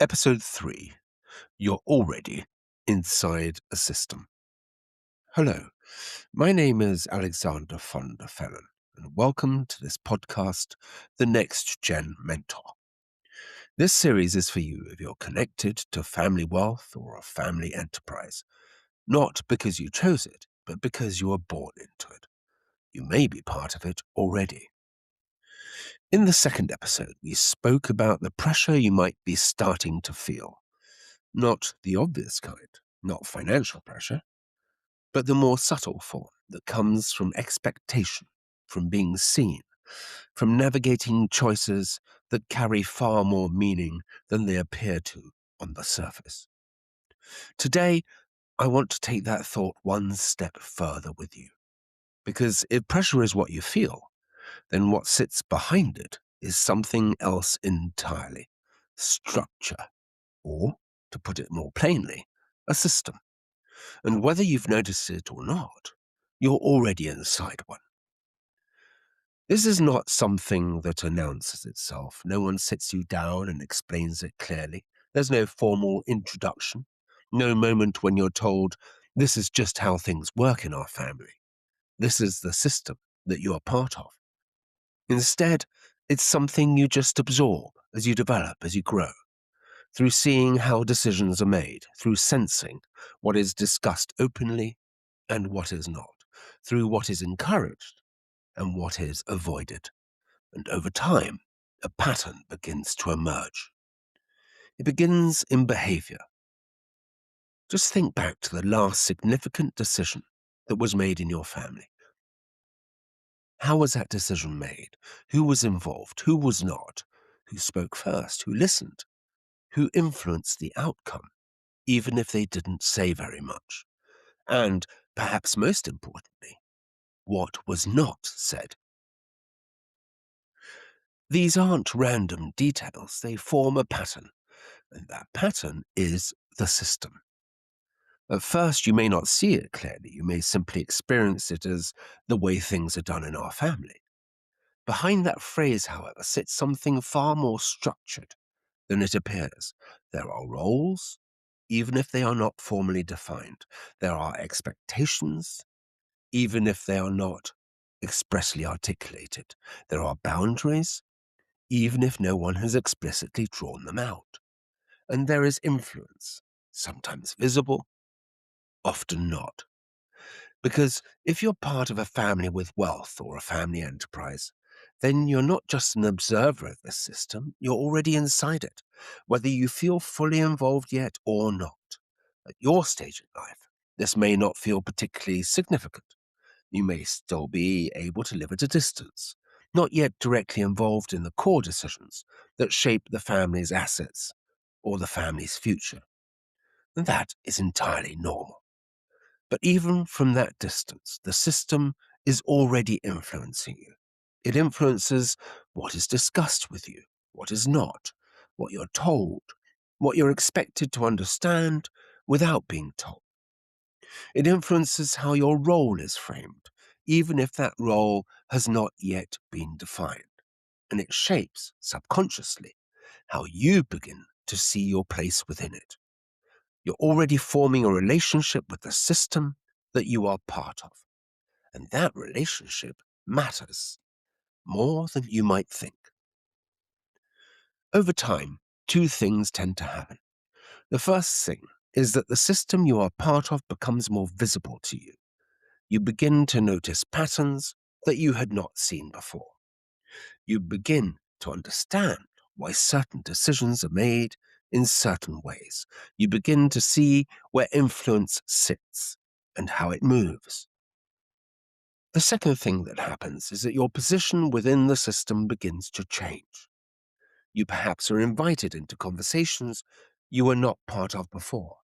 Episode 3. You're already inside a system. Hello, my name is Alexander von der Fellen, and welcome to this podcast, The Next Gen Mentor. This series is for you if you're connected to family wealth or a family enterprise, not because you chose it, but because you were born into it. You may be part of it already. In the second episode, we spoke about the pressure you might be starting to feel. Not the obvious kind, not financial pressure, but the more subtle form that comes from expectation, from being seen, from navigating choices that carry far more meaning than they appear to on the surface. Today, I want to take that thought one step further with you, because if pressure is what you feel, then what sits behind it is something else entirely: structure, or, to put it more plainly, a system. And whether you've noticed it or not, you're already inside one. This is not something that announces itself. No one sits you down and explains it clearly. There's no formal introduction, no moment when you're told, this is just how things work in our family. This is the system that you are part of. Instead, it's something you just absorb as you develop, as you grow, through seeing how decisions are made, through sensing what is discussed openly and what is not, through what is encouraged and what is avoided. And over time, a pattern begins to emerge. It begins in behavior. Just think back to the last significant decision that was made in your family. How was that decision made? Who was involved? Who was not? Who spoke first? Who listened? Who influenced the outcome, even if they didn't say very much? And, perhaps most importantly, what was not said? These aren't random details, they form a pattern, and that pattern is the system. At first, you may not see it clearly, you may simply experience it as the way things are done in our family. Behind that phrase, however, sits something far more structured than it appears. There are roles, even if they are not formally defined. There are expectations, even if they are not expressly articulated. There are boundaries, even if no one has explicitly drawn them out. And there is influence, sometimes visible, often not. Because if you're part of a family with wealth or a family enterprise, then you're not just an observer of this system, you're already inside it, whether you feel fully involved yet or not. At your stage in life, this may not feel particularly significant. You may still be able to live at a distance, not yet directly involved in the core decisions that shape the family's assets or the family's future. And that is entirely normal. But even from that distance, the system is already influencing you. It influences what is discussed with you, what is not, what you're told, what you're expected to understand without being told. It influences how your role is framed, even if that role has not yet been defined. And it shapes, subconsciously, how you begin to see your place within it. You're already forming a relationship with the system that you are part of. And that relationship matters more than you might think. Over time, two things tend to happen. The first thing is that the system you are part of becomes more visible to you. You begin to notice patterns that you had not seen before. You begin to understand why certain decisions are made in certain ways. You begin to see where influence sits and how it moves. The second thing that happens is that your position within the system begins to change. You perhaps are invited into conversations you were not part of before.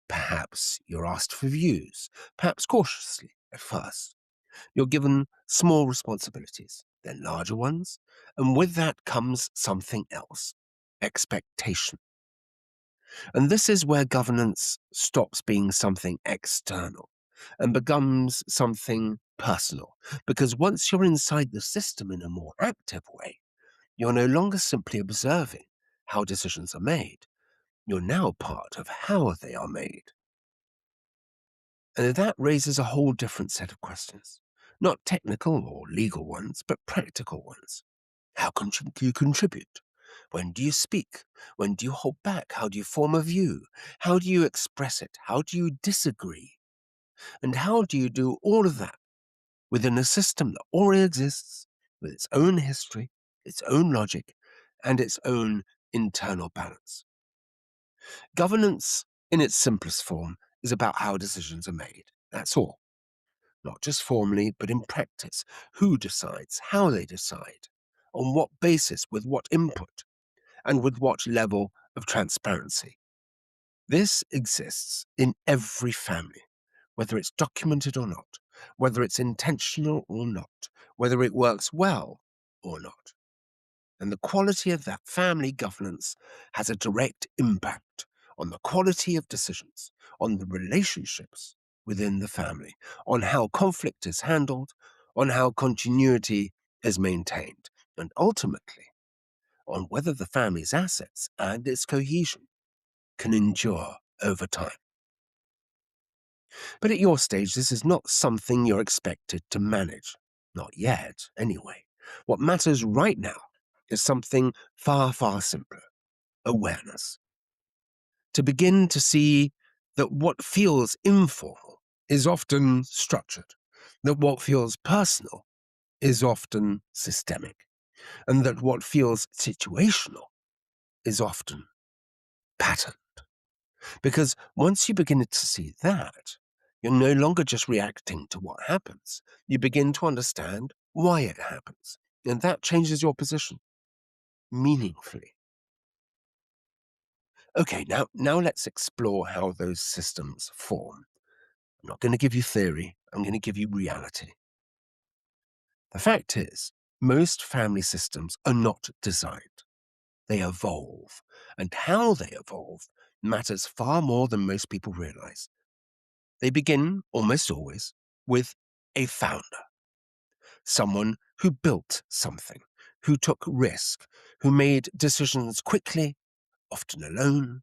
Perhaps you're asked for views, perhaps cautiously at first. You're given small responsibilities, then larger ones, and with that comes something else: expectation. And this is where governance stops being something external and becomes something personal. Because once you're inside the system in a more active way, you're no longer simply observing how decisions are made, You're now part of how they are made. And that raises a whole different set of questions. Not technical or legal ones, but practical ones. How can you contribute? When do you speak? When do you hold back? How do you form a view? How do you express it? How do you disagree? And how do you do all of that within a system that already exists with its own history, its own logic, and its own internal balance? Governance, in its simplest form, is about how decisions are made. That's all. Not just formally, but in practice. Who decides, how they decide, on what basis, with what input, and with what level of transparency. This exists in every family, whether it's documented or not, whether it's intentional or not, whether it works well or not. And the quality of that family governance has a direct impact on the quality of decisions, on the relationships within the family, on how conflict is handled, on how continuity is maintained, and ultimately on whether the family's assets and its cohesion can endure over time. But at your stage, this is not something you're expected to manage. Not yet, anyway. What matters right now is something far, far simpler: awareness. To begin to see that what feels informal is often structured, that what feels personal is often systemic, and that what feels situational is often patterned. Because once you begin to see that, you're no longer just reacting to what happens. You begin to understand why it happens. And that changes your position meaningfully. Okay, now let's explore how those systems form. I'm not going to give you theory, I'm going to give you reality. The fact is, most family systems are not designed. They evolve. And how they evolve matters far more than most people realize. They begin, almost always, with a founder, someone who built something, who took risk, who made decisions quickly, often alone,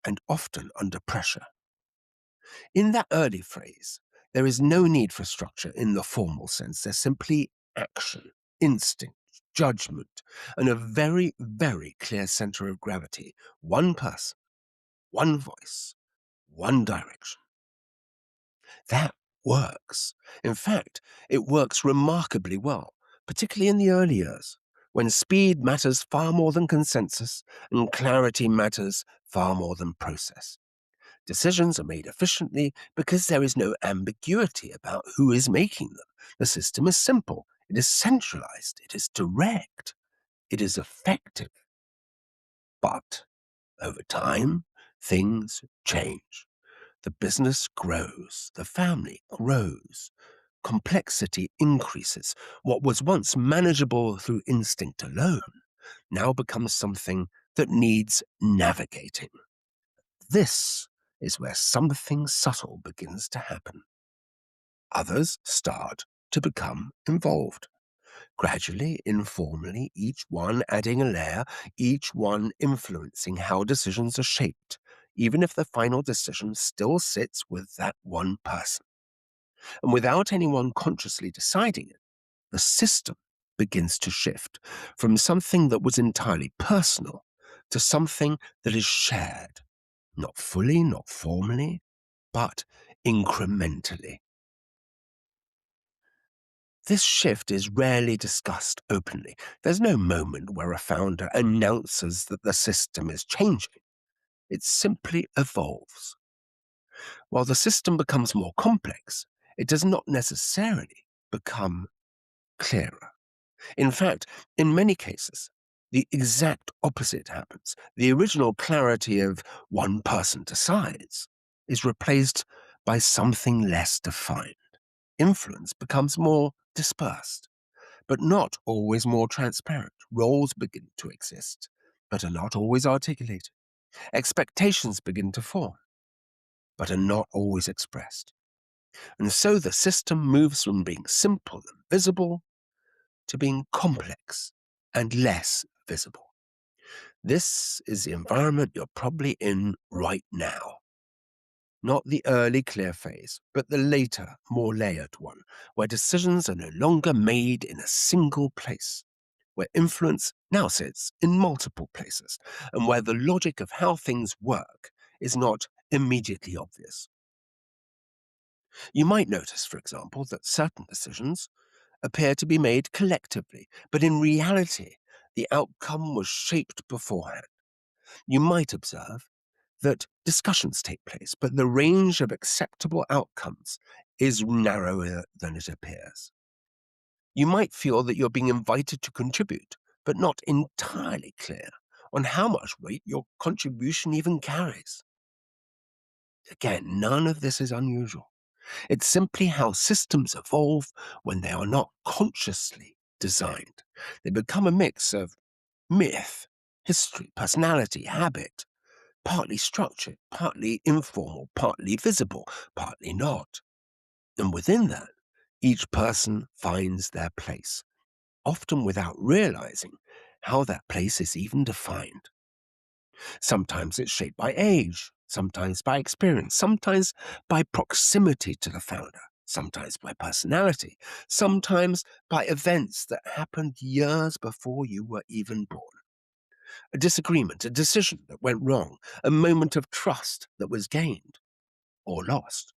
and often under pressure. In that early phase, there is no need for structure in the formal sense. There's simply action, instinct, judgment, and a very, very clear center of gravity. One person, one voice, one direction. That works. In fact, it works remarkably well, particularly in the early years, when speed matters far more than consensus and clarity matters far more than process. Decisions are made efficiently because there is no ambiguity about who is making them. The system is simple, it is centralized, it is direct, it is effective. But over time, things change. The business grows, the family grows, complexity increases. What was once manageable through instinct alone now becomes something that needs navigating. This is where something subtle begins to happen. Others start to become involved. Gradually, informally, each one adding a layer, each one influencing how decisions are shaped, even if the final decision still sits with that one person. And without anyone consciously deciding it, the system begins to shift from something that was entirely personal to something that is shared, not fully, not formally, but incrementally. This shift is rarely discussed openly. There's no moment where a founder announces that the system is changing. It simply evolves. While the system becomes more complex, it does not necessarily become clearer. In fact, in many cases, the exact opposite happens. The original clarity of one person decides is replaced by something less defined. Influence becomes more dispersed, but not always more transparent. Roles begin to exist, but are not always articulated. Expectations begin to form, but are not always expressed. And so the system moves from being simple and visible to being complex and less visible. This is the environment you're probably in right now. Not the early clear phase, but the later, more layered one, where decisions are no longer made in a single place, where influence now sits in multiple places, and where the logic of how things work is not immediately obvious. You might notice, for example, that certain decisions appear to be made collectively, but in reality, the outcome was shaped beforehand. You might observe that discussions take place, but the range of acceptable outcomes is narrower than it appears. You might feel that you're being invited to contribute, but not entirely clear on how much weight your contribution even carries. Again, none of this is unusual. It's simply how systems evolve when they are not consciously designed. They become a mix of myth, history, personality, habit, partly structured, partly informal, partly visible, partly not. And within that, each person finds their place, often without realizing how that place is even defined. Sometimes it's shaped by age, sometimes by experience, sometimes by proximity to the founder, sometimes by personality, sometimes by events that happened years before you were even born. A disagreement, a decision that went wrong, a moment of trust that was gained or lost.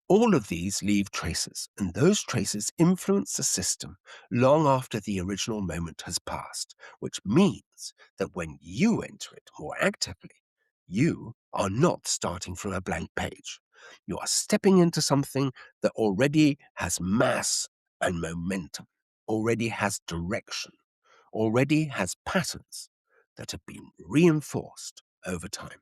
All of these leave traces, and those traces influence the system long after the original moment has passed, which means that when you enter it more actively, you are not starting from a blank page. You are stepping into something that already has mass and momentum, already has direction, already has patterns that have been reinforced over time.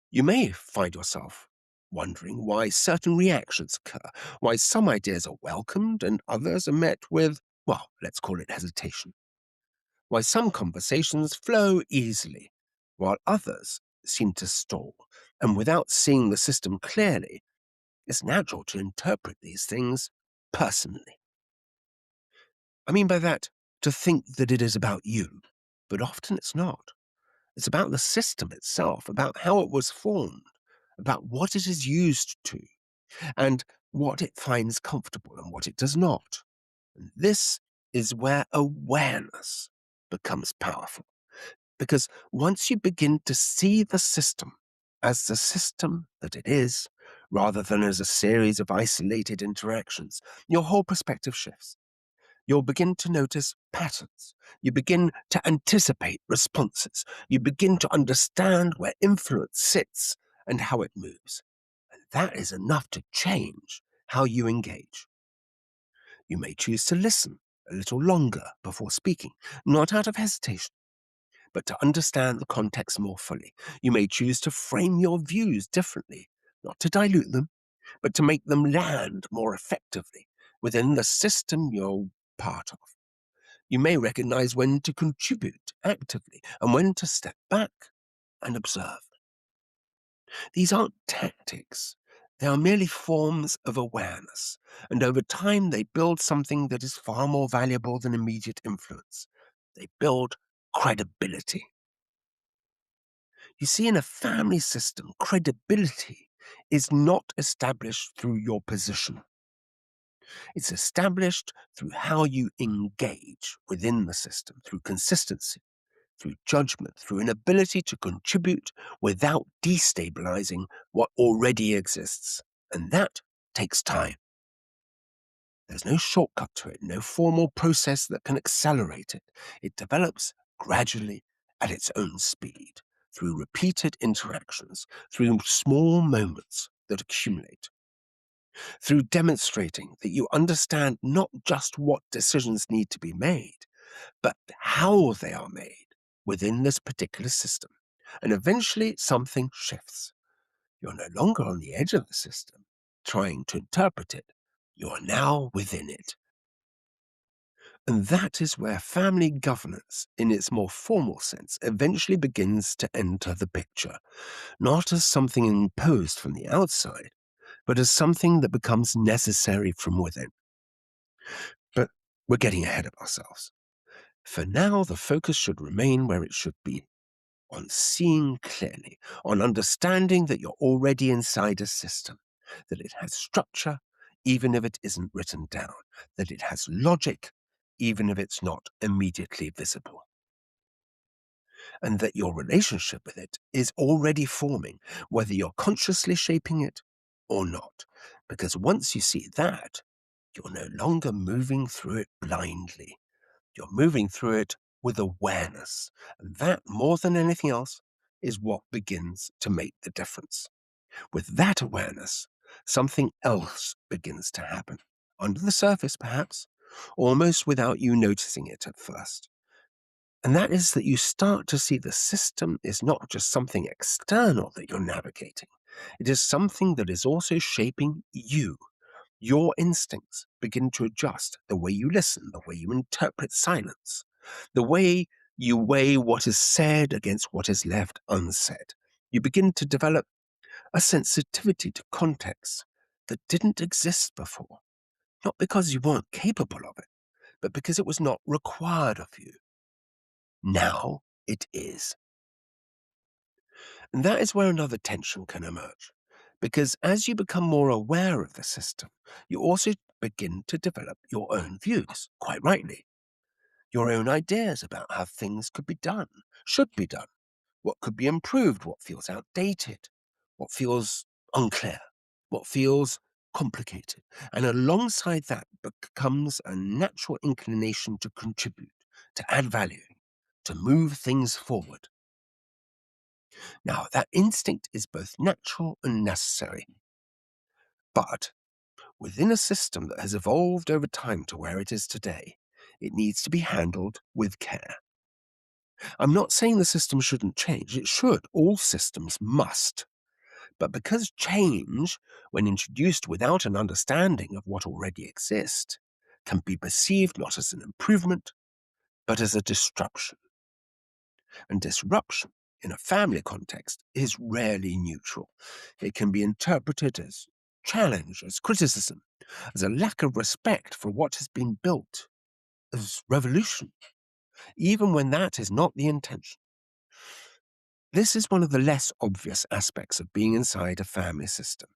You may find yourself wondering why certain reactions occur, why some ideas are welcomed and others are met with, well, let's call it hesitation, why some conversations flow easily, while others seem to stall. And without seeing the system clearly, it's natural to interpret these things personally. I mean by that, to think that it is about you, but often it's not. It's about the system itself, about how it was formed, about what it is used to, and what it finds comfortable and what it does not. And this is where awareness becomes powerful. Because once you begin to see the system as the system that it is, rather than as a series of isolated interactions, your whole perspective shifts. You'll begin to notice patterns. You begin to anticipate responses. You begin to understand where influence sits and how it moves. And that is enough to change how you engage. You may choose to listen a little longer before speaking, not out of hesitation, but to understand the context more fully. You may choose to frame your views differently, not to dilute them, but to make them land more effectively within the system you're part of. You may recognize when to contribute actively and when to step back and observe. These aren't tactics. They are merely forms of awareness, and over time they build something that is far more valuable than immediate influence. They build credibility. You see, in a family system, credibility is not established through your position. It's established through how you engage within the system, through consistency, through judgment, through an ability to contribute without destabilizing what already exists. And that takes time. There's no shortcut to it, no formal process that can accelerate it. It develops gradually at its own speed, through repeated interactions, through small moments that accumulate, through demonstrating that you understand not just what decisions need to be made, but how they are made within this particular system. And eventually something shifts. You're no longer on the edge of the system, trying to interpret it. You are now within it. And that is where family governance, in its more formal sense, eventually begins to enter the picture, not as something imposed from the outside, but as something that becomes necessary from within. But we're getting ahead of ourselves. For now, the focus should remain where it should be, on seeing clearly, on understanding that you're already inside a system, that it has structure, even if it isn't written down, that it has logic, even if it's not immediately visible, and that your relationship with it is already forming, whether you're consciously shaping it or not. Because once you see that, you're no longer moving through it blindly. You're moving through it with awareness. And that, more than anything else, is what begins to make the difference. With that awareness, something else begins to happen. Under the surface, perhaps, almost without you noticing it at first. And that is that you start to see the system is not just something external that you're navigating. It is something that is also shaping you. Your instincts begin to adjust, the way you listen, the way you interpret silence, the way you weigh what is said against what is left unsaid. You begin to develop a sensitivity to context that didn't exist before, not because you weren't capable of it, but because it was not required of you. Now it is. And that is where another tension can emerge. Because as you become more aware of the system, you also begin to develop your own views, quite rightly, your own ideas about how things could be done, should be done, what could be improved, what feels outdated, what feels unclear, what feels complicated. And alongside that becomes a natural inclination to contribute, to add value, to move things forward. Now, that instinct is both natural and necessary, but within a system that has evolved over time to where it is today, it needs to be handled with care. I'm not saying the system shouldn't change. It should. All systems must. But because change, when introduced without an understanding of what already exists, can be perceived not as an improvement, but as a disruption. And disruption in a family context is rarely neutral. It can be interpreted as challenge, as criticism, as a lack of respect for what has been built, as revolution, even when that is not the intention. This is one of the less obvious aspects of being inside a family system.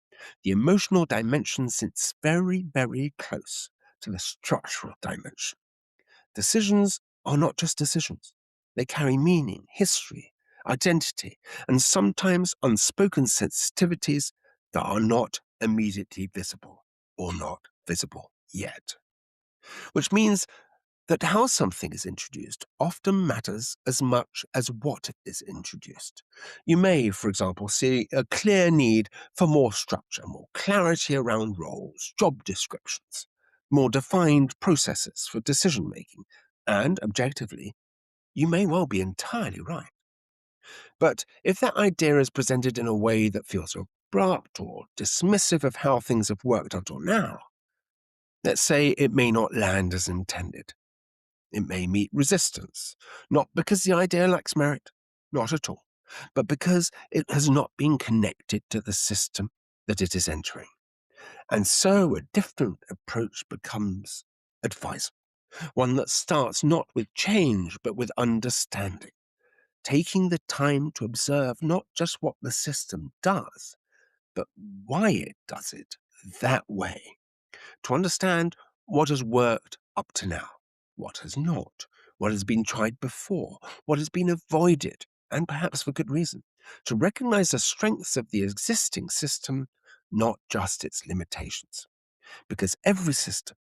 The emotional dimension sits very, very close to the structural dimension. Decisions are not just decisions. They carry meaning, history, identity, and sometimes unspoken sensitivities that are not immediately visible or not visible yet. Which means that how something is introduced often matters as much as what is introduced. You may, for example, see a clear need for more structure, more clarity around roles, job descriptions, more defined processes for decision making, and objectively, you may well be entirely right. But if that idea is presented in a way that feels abrupt or dismissive of how things have worked until now, let's say it may not land as intended. It may meet resistance, not because the idea lacks merit, not at all, but because it has not been connected to the system that it is entering. And so a different approach becomes advisable, one that starts not with change, but with understanding, taking the time to observe not just what the system does, but why it does it that way, to understand what has worked up to now, what has not, what has been tried before, what has been avoided, and perhaps for good reason, to recognize the strengths of the existing system, not just its limitations. Because every system,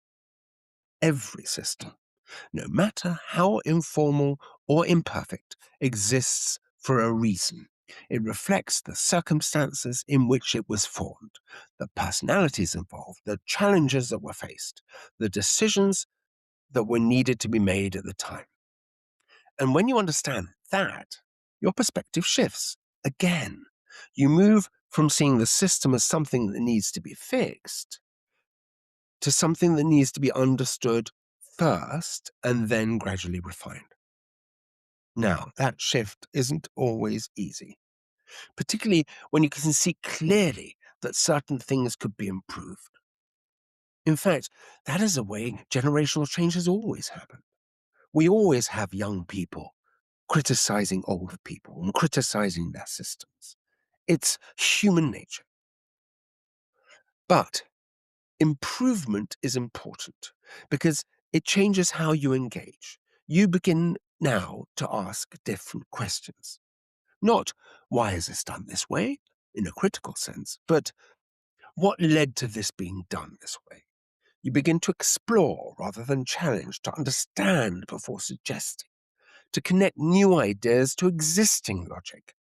no matter how informal or imperfect, exists for a reason. It reflects the circumstances in which it was formed, the personalities involved, the challenges that were faced, the decisions that were needed to be made at the time. And when you understand that, your perspective shifts. Again, you move from seeing the system as something that needs to be fixed to something that needs to be understood first and then gradually refined. Now, that shift isn't always easy, particularly when you can see clearly that certain things could be improved. In fact, that is the way generational change has always happened. We always have young people criticizing older people and criticizing their systems. It's human nature. But improvement is important because it changes how you engage. You begin now to ask different questions. Not, why is this done this way, in a critical sense, but what led to this being done this way? You begin to explore rather than challenge, to understand before suggesting, to connect new ideas to existing logic,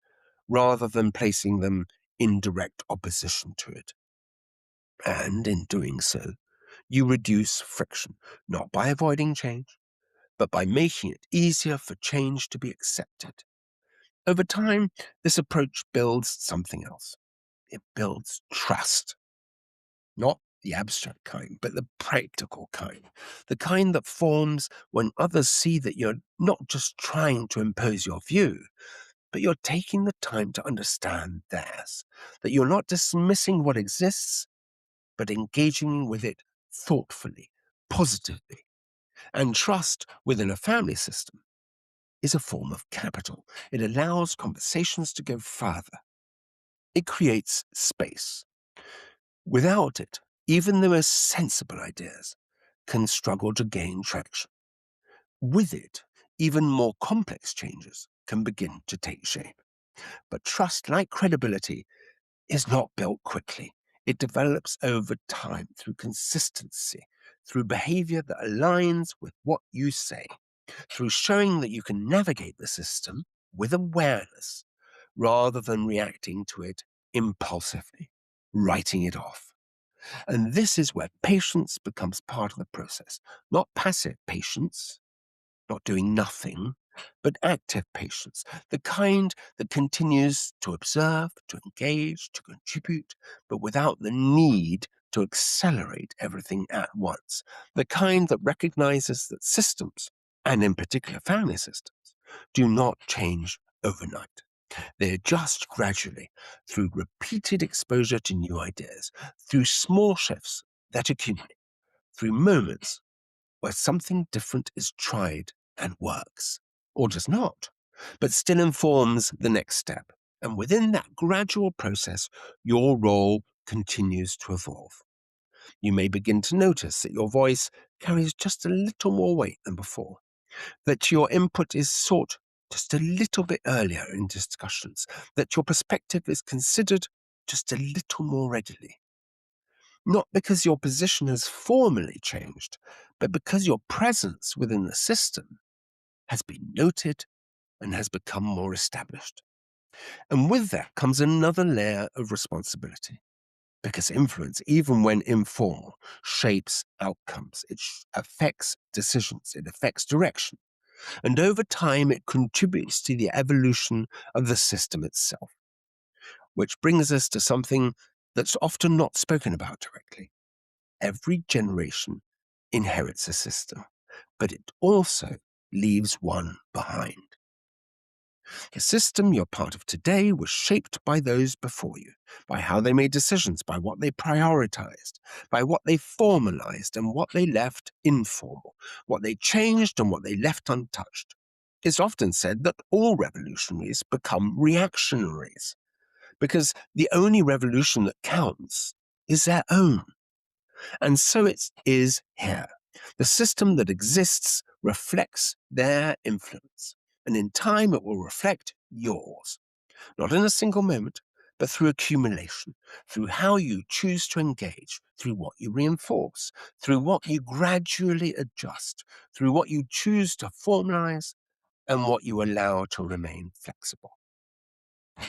rather than placing them in direct opposition to it. And in doing so, you reduce friction, not by avoiding change, but by making it easier for change to be accepted. Over time, this approach builds something else. It builds trust. Not the abstract kind, but the practical kind. The kind that forms when others see that you're not just trying to impose your view, but you're taking the time to understand theirs. That you're not dismissing what exists, but engaging with it thoughtfully, positively. And trust within a family system is a form of capital. It allows conversations to go further. It creates space. Without it, even the most sensible ideas can struggle to gain traction. With it, even more complex changes can begin to take shape. But trust, like credibility, is not built quickly. It develops over time through consistency, through behavior that aligns with what you say, through showing that you can navigate the system with awareness rather than reacting to it impulsively, writing it off. And this is where patience becomes part of the process, not passive patience, not doing nothing, but active patience, the kind that continues to observe, to engage, to contribute, but without the need to accelerate everything at once, the kind that recognizes that systems, and in particular family systems, do not change overnight. They adjust gradually through repeated exposure to new ideas, through small shifts that accumulate, through moments where something different is tried and works, or does not, but still informs the next step. And within that gradual process, your role continues to evolve. You may begin to notice that your voice carries just a little more weight than before, that your input is sought just a little bit earlier in discussions, that your perspective is considered just a little more readily. Not because your position has formally changed, but because your presence within the system has been noted and has become more established. And with that comes another layer of responsibility, because influence, even when informal, shapes outcomes. It affects decisions, it affects direction. And over time, it contributes to the evolution of the system itself. Which brings us to something that's often not spoken about directly. Every generation inherits a system, but it also leaves one behind. The system you're part of today was shaped by those before you, by how they made decisions, by what they prioritized, by what they formalized and what they left informal, what they changed and what they left untouched. It's often said that all revolutionaries become reactionaries, because the only revolution that counts is their own. And so it is here. The system that exists reflects their influence, and in time it will reflect yours, not in a single moment, but through accumulation, through how you choose to engage, through what you reinforce, through what you gradually adjust, through what you choose to formalize, and what you allow to remain flexible.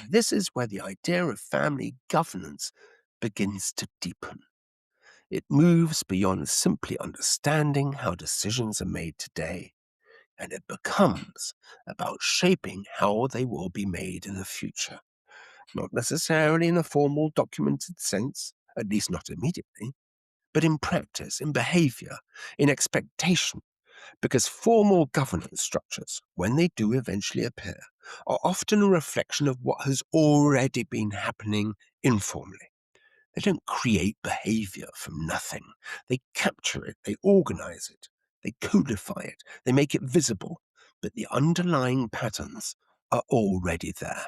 This is where the idea of family governance begins to deepen. It moves beyond simply understanding how decisions are made today, and it becomes about shaping how they will be made in the future. Not necessarily in a formal, documented sense, at least not immediately, but in practice, in behavior, in expectation, because formal governance structures, when they do eventually appear, are often a reflection of what has already been happening informally. They don't create behavior from nothing. They capture it, they organize it, they codify it, they make it visible, but the underlying patterns are already there.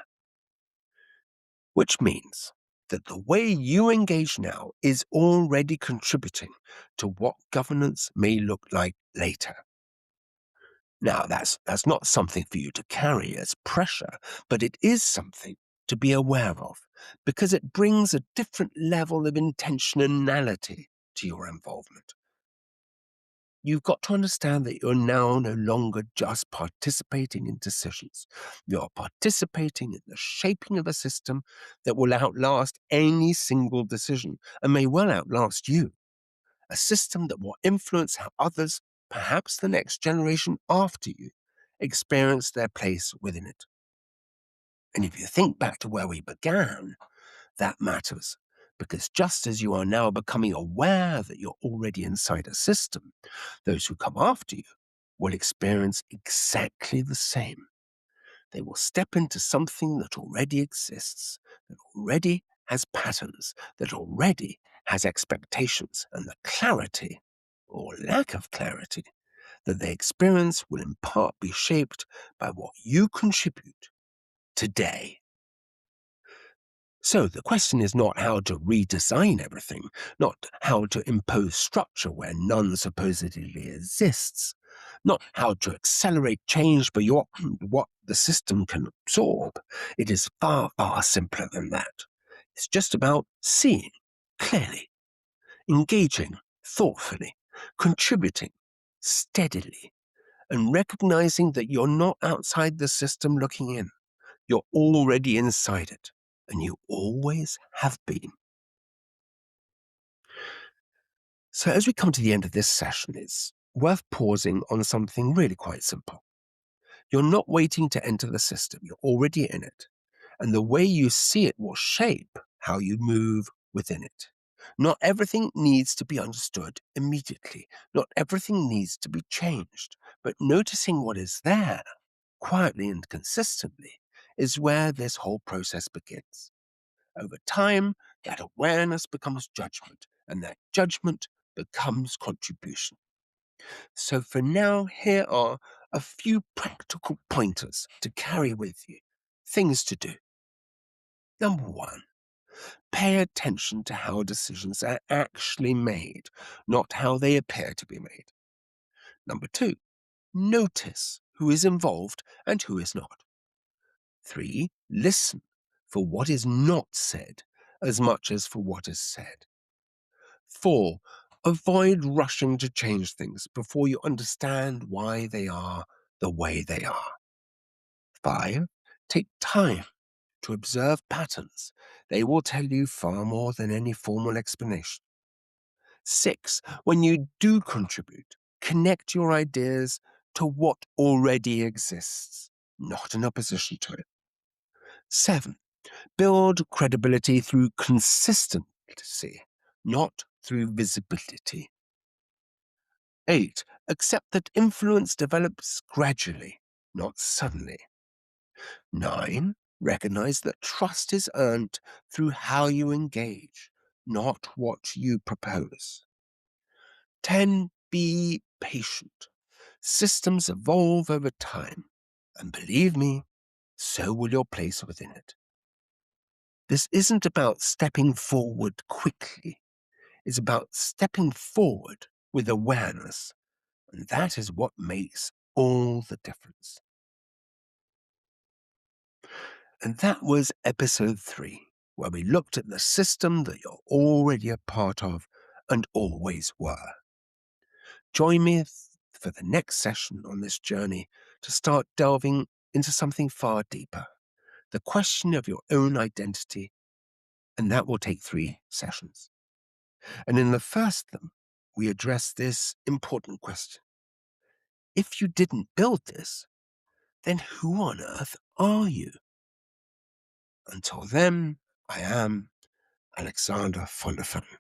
Which means that the way you engage now is already contributing to what governance may look like later. Now, that's not something for you to carry as pressure, but it is something to be aware of, because it brings a different level of intentionality to your involvement. You've got to understand that you're now no longer just participating in decisions. You're participating in the shaping of a system that will outlast any single decision and may well outlast you. A system that will influence how others, perhaps the next generation after you, experience their place within it. And if you think back to where we began, that matters, because just as you are now becoming aware that you're already inside a system, those who come after you will experience exactly the same. They will step into something that already exists, that already has patterns, that already has expectations, and the clarity, or lack of clarity, that they experience will in part be shaped by what you contribute today. So the question is not how to redesign everything, not how to impose structure where none supposedly exists, not how to accelerate change beyond what the system can absorb. It is far, far simpler than that. It's just about seeing clearly, engaging thoughtfully, contributing steadily, and recognizing that you're not outside the system looking in. You're already inside it, and you always have been. So as we come to the end of this session, it's worth pausing on something really quite simple. You're not waiting to enter the system, you're already in it. And the way you see it will shape how you move within it. Not everything needs to be understood immediately. Not everything needs to be changed. But noticing what is there, quietly and consistently, is where this whole process begins. Over time, that awareness becomes judgment, and that judgment becomes contribution. So for now, here are a few practical pointers to carry with you. Things to do. Number one, pay attention to how decisions are actually made, not how they appear to be made. Number two, notice who is involved and who is not. 3, listen for what is not said as much as for what is said. 4, avoid rushing to change things before you understand why they are the way they are. 5, take time to observe patterns. They will tell you far more than any formal explanation. 6, when you do contribute, connect your ideas to what already exists, not in opposition to it. 7, build credibility through consistency, not through visibility. 8, accept that influence develops gradually, not suddenly. 9, recognize that trust is earned through how you engage, not what you propose. 10, be patient. Systems evolve over time, and believe me, so will your place within it. This isn't about stepping forward quickly. It's about stepping forward with awareness. And that is what makes all the difference. And that was episode 3, where we looked at the system that you're already a part of and always were. Join me for the next session on this journey to start delving into something far deeper, the question of your own identity, and that will take 3 sessions. And in the first of them, we address this important question. If you didn't build this, then who on earth are you? Until then, I am Alexander von der Fellen.